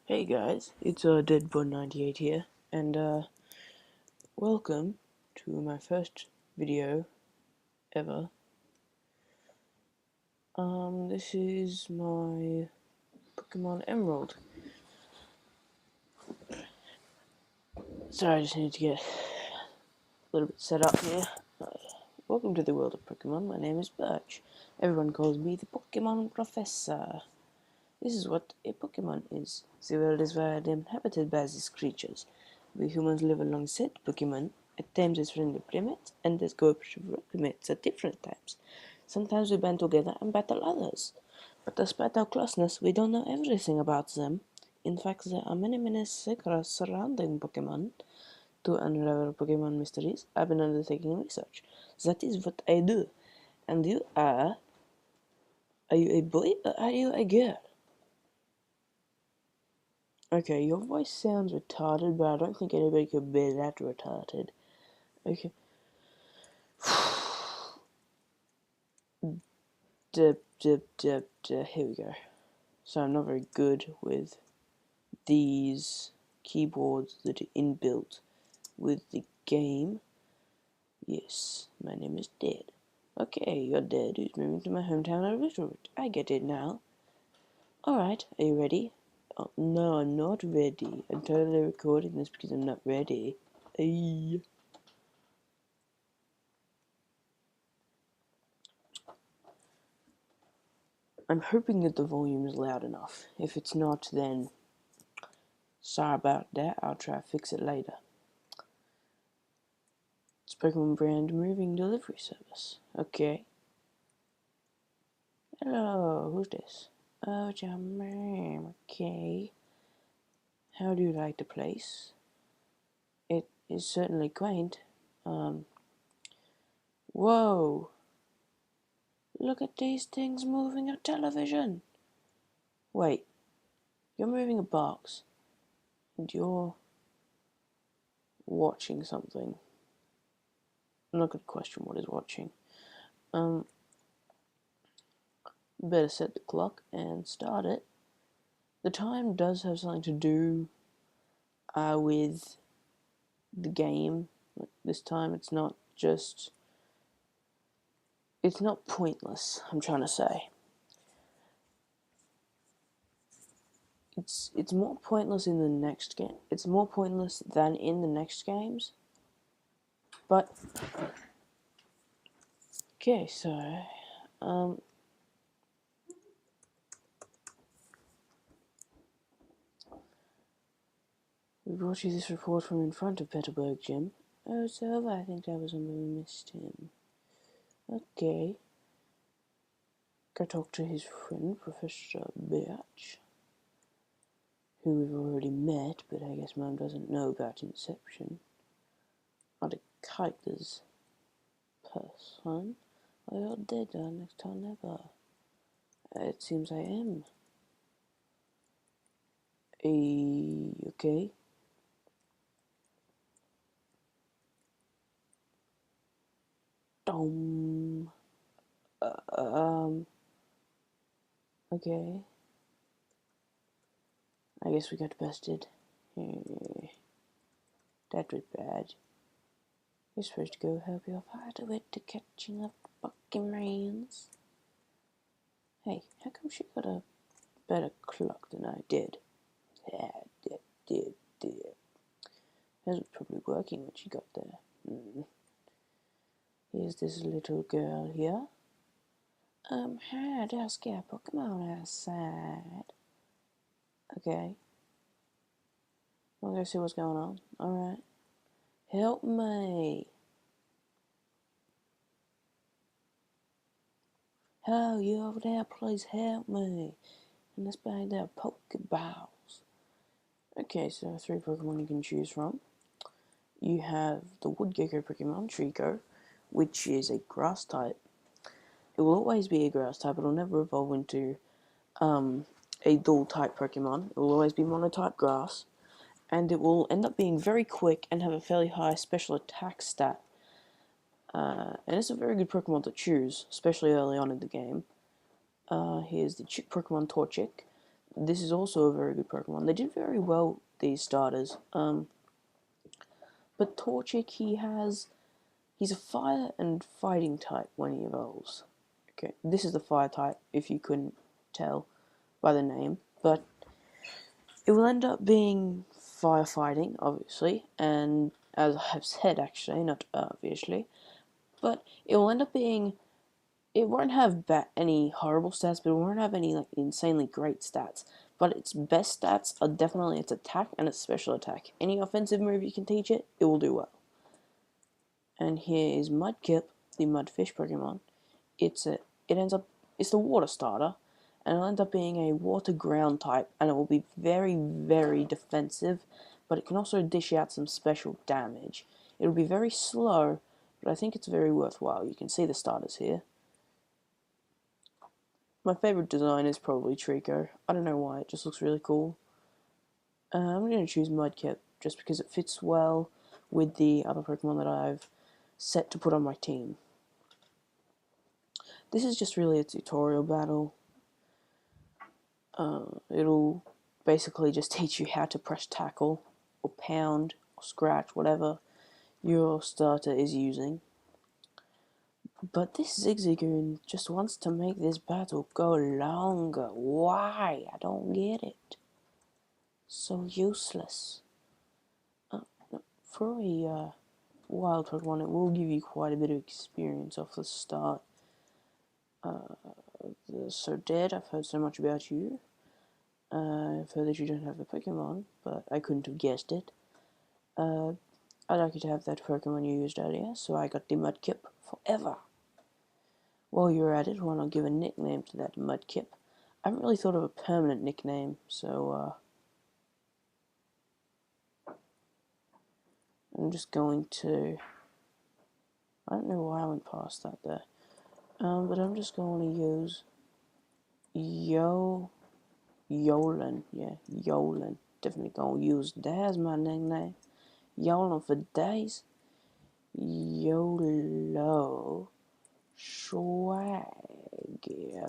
Hey guys, it's Deadbud98 here, and welcome to my first video ever. This is my Pokemon Emerald. Sorry, I just need to get a little bit set up here. Welcome to the world of Pokemon. My name is Birch. Everyone calls me the Pokemon Professor. This is what a Pokemon is. The world is wide inhabited by these creatures. We humans live alongside Pokemon, at times as friendly primates, and as cooperative primates at different times. Sometimes we band together and battle others. But despite our closeness, we don't know everything about them. In fact, there are many secrets surrounding Pokemon. To unravel Pokemon mysteries, I've been undertaking research. That is what I do. And you are you a boy or are you a girl? Okay, your voice sounds retarded, but I don't think anybody could be that retarded. Okay. Here we go. So I'm not very good with these keyboards that are inbuilt with the game. Yes, my name is Dead. Okay, you're Dead, who's moving to my hometown of Littlewood. I get it now. Alright, are you ready? Oh, no, I'm not ready. I'm totally recording this because I'm not ready. Ayy. I'm hoping that the volume is loud enough. If it's not, then sorry about that. I'll try to fix it later. It's Pokemon brand moving delivery service. Okay. Hello, who's this? Oh, Jamam. Okay. How do you like the place? It is certainly quaint. Whoa! Look at these things moving a television! Wait, you're moving a box, and you're watching something. I'm not gonna question what is watching. Better set the clock and start it. The time does have something to do with the game. This time it's not just... it's not pointless, I'm trying to say. It's more pointless in the next game. It's more pointless than in the next games. But okay, so we brought you this report from in front of Peterburg Gym. Oh, so I think that was when we missed him. Okay. Go talk to his friend, Professor Birch, who we've already met, but I guess Mom doesn't know about Inception. Not a Kaiser's person. Are you dead next time never? It seems I am. Okay. Dom. Okay. I guess we got busted. That was bad. You're supposed to go help your father with the catching of Pokemons. Hey, how come she got a better clock than I did? Yeah, did. That was probably working when she got there. Here's this little girl here. Hi, there's scare Pokemon outside. Okay. We'll go see what's going on. Alright. Help me. Oh, you over there, please help me. And this bag there, Pokeballs. Okay, so 3 Pokemon you can choose from. You have the Wood Gecko Pokemon, Trico, which is a grass type. It will always be a grass type, it'll never evolve into a dual type Pokemon. It will always be monotype grass, and it will end up being very quick and have a fairly high special attack stat. And it's a very good Pokemon to choose, especially early on in the game. Here's the Pokemon Torchic. this is also a very good Pokemon. They did very well, these starters. But Torchic, he's a fire and fighting type when he evolves. Okay, this is the fire type, if you couldn't tell by the name, but it will end up being firefighting, obviously, and as I've said, actually, not obviously, but it will end up being. It won't have any horrible stats, but it won't have any like insanely great stats. But its best stats are definitely its attack and its special attack. Any offensive move you can teach it, it will do well. And here is Mudkip, the Mudfish Pokemon. It's the water starter, and it'll end up being a water ground type, and it will be very, very defensive, but it can also dish out some special damage. It'll be very slow, but I think it's very worthwhile. You can see the starters here. My favorite design is probably Trico. I don't know why, it just looks really cool. I'm going to choose Mudkip, just because it fits well with the other Pokemon that I've set to put on my team. This is just really a tutorial battle. It'll basically just teach you how to press tackle, or pound, or scratch, whatever your starter is using. But this Zigzagoon just wants to make this battle go longer. Why? I don't get it. So useless. For a wild Pokemon, it will give you quite a bit of experience off the start. So Dead, I've heard so much about you. I've heard that you don't have a Pokemon, but I couldn't have guessed it. I'd like you to have that Pokemon you used earlier, so I got the Mudkip forever. While you're at it, why not give a nickname to that Mudkip? I haven't really thought of a permanent nickname, so I'm just going to... I don't know why I went past that there. But I'm just going to use Yolan. Yeah, Yolan. Definitely going to use that as my nickname. Yolan for days. YOLO swag. Yeah.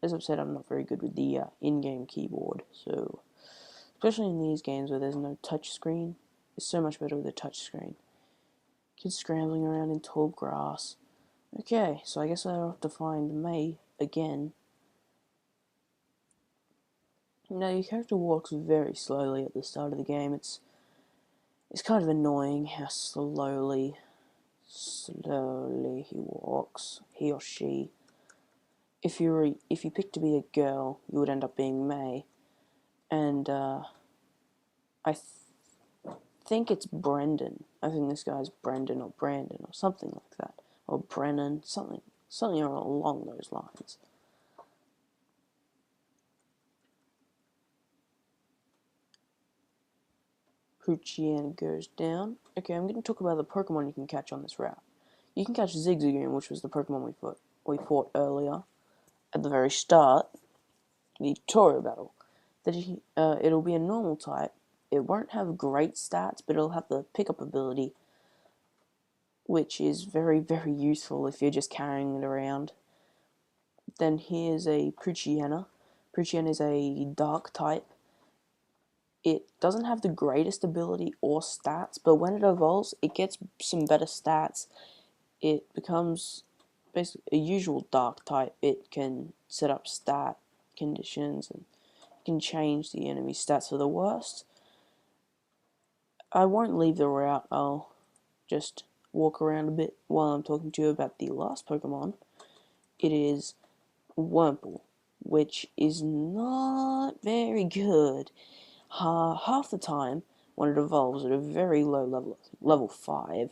As I've said, I'm not very good with the in-game keyboard, so especially in these games where there's no touch screen, it's so much better with a touch screen. Kids scrambling around in tall grass. Okay, so I guess I'll have to find May again. Now, your character walks very slowly at the start of the game. It's kind of annoying how slowly he walks, he or she. If you pick to be a girl, you would end up being May, and I think it's Brendan. I think this guy's Brendan or Brandon or something like that, or Brennan, something along those lines. Poochyena goes down. Okay, I'm going to talk about the Pokemon you can catch on this route. You can catch Zigzagoon, which was the Pokemon we fought earlier at the very start, the tutorial battle. It'll be a normal type. It won't have great stats, but it'll have the pickup ability, which is very, very useful if you're just carrying it around. Then here's a Poochyena. Poochyena is a dark type. It doesn't have the greatest ability or stats, but when it evolves, it gets some better stats. It becomes basically a usual dark type. It can set up stat conditions and can change the enemy stats for the worst. I won't leave the route. I'll just walk around a bit while I'm talking to you about the last Pokemon. It is Wurmple, which is not very good. Half the time, when it evolves at a very low level 5,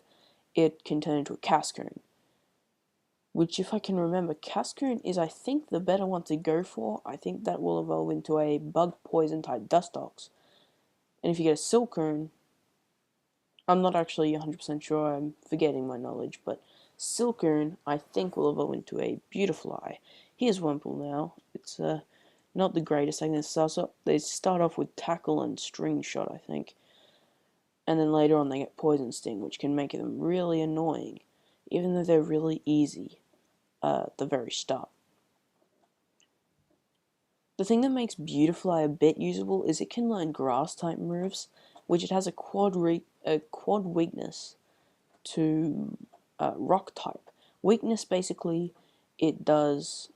it can turn into a Cascoon. Which, if I can remember, Cascoon is, I think, the better one to go for. I think that will evolve into a bug poison type Dustox. And if you get a Silcoon, I'm not actually 100% sure, I'm forgetting my knowledge, but Silcoon, I think, will evolve into a Beautifly. Here's Wurmple now. It's not the greatest. I think they start off with Tackle and String Shot, I think. And then later on they get Poison Sting, which can make them really annoying, even though they're really easy at the very start. The thing that makes Beautifly a bit usable is it can learn grass type moves, which it has a quad weakness to rock type. Weakness basically, it does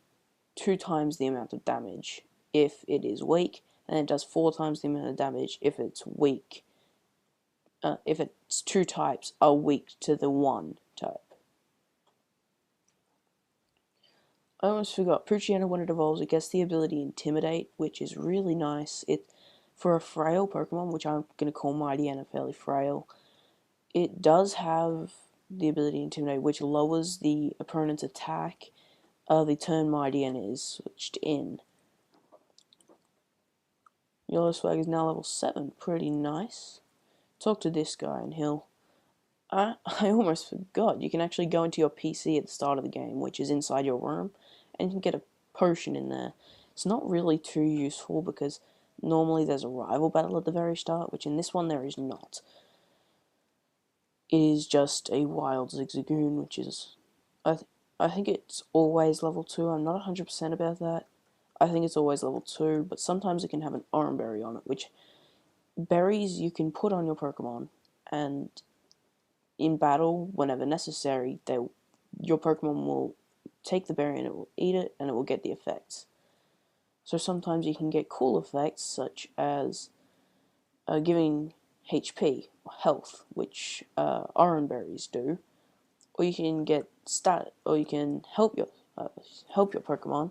2 times the amount of damage if it is weak, and it does 4 times the amount of damage if it's weak. If its 2 types are weak to the 1 type. I almost forgot, Poochyena, when it evolves, it gets the ability Intimidate, which is really nice. For a frail Pokemon, which I'm going to call Mightyena fairly frail, it does have the ability Intimidate, which lowers the opponent's attack the turn Mightyena is switched in. Yellow Swag is now level 7, pretty nice. Talk to this guy and I almost forgot, you can actually go into your PC at the start of the game, which is inside your room, and you can get a potion in there. It's not really too useful because normally there's a rival battle at the very start, which in this one there is not. It is just a wild Zigzagoon, which is, I think it's always level 2, I'm not 100% about that. I think it's always level 2, but sometimes it can have an Oran Berry on it, which berries you can put on your Pokemon, and in battle, whenever necessary, your Pokemon will take the berry and it will eat it and it will get the effects. So sometimes you can get cool effects such as giving HP or health, which Oran Berries do, or you can get or you can help your Pokemon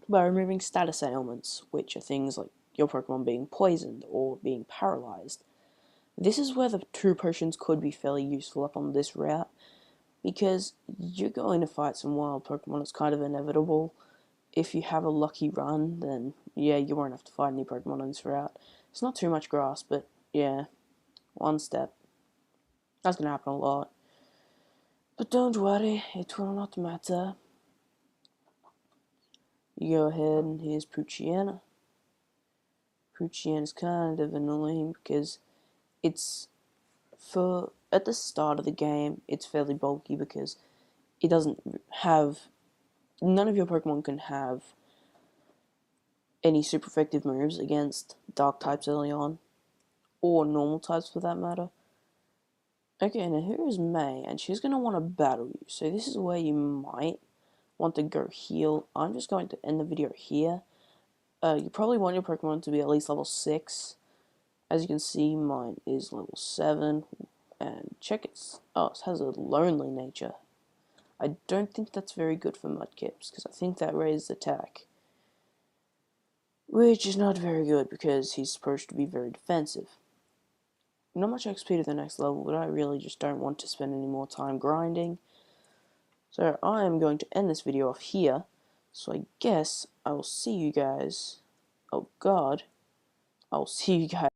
by removing status ailments, which are things like your Pokemon being poisoned or being paralyzed. This is where the true potions could be fairly useful up on this route, because you're going to fight some wild Pokemon. It's kind of inevitable. If you have a lucky run, then yeah, you won't have to fight any Pokemon on this route. It's not too much grass, but yeah, one step. That's going to happen a lot. But don't worry, it will not matter. You go ahead and here's Poochyena. Poochyena's kind of annoying because it's at the start of the game, it's fairly bulky because it doesn't have, none of your Pokemon can have any super effective moves against dark types early on, or normal types for that matter. Okay, now here is May, and she's going to want to battle you, so this is where you might want to go heal. I'm just going to end the video here. You probably want your Pokemon to be at least level 6. As you can see, mine is level 7, and check it has a lonely nature. I don't think that's very good for Mudkips, because I think that raises attack, which is not very good because he's supposed to be very defensive. Not much XP to the next level, but I really just don't want to spend any more time grinding. So I am going to end this video off here. So I guess I will see you guys. Oh god. I'll see you guys.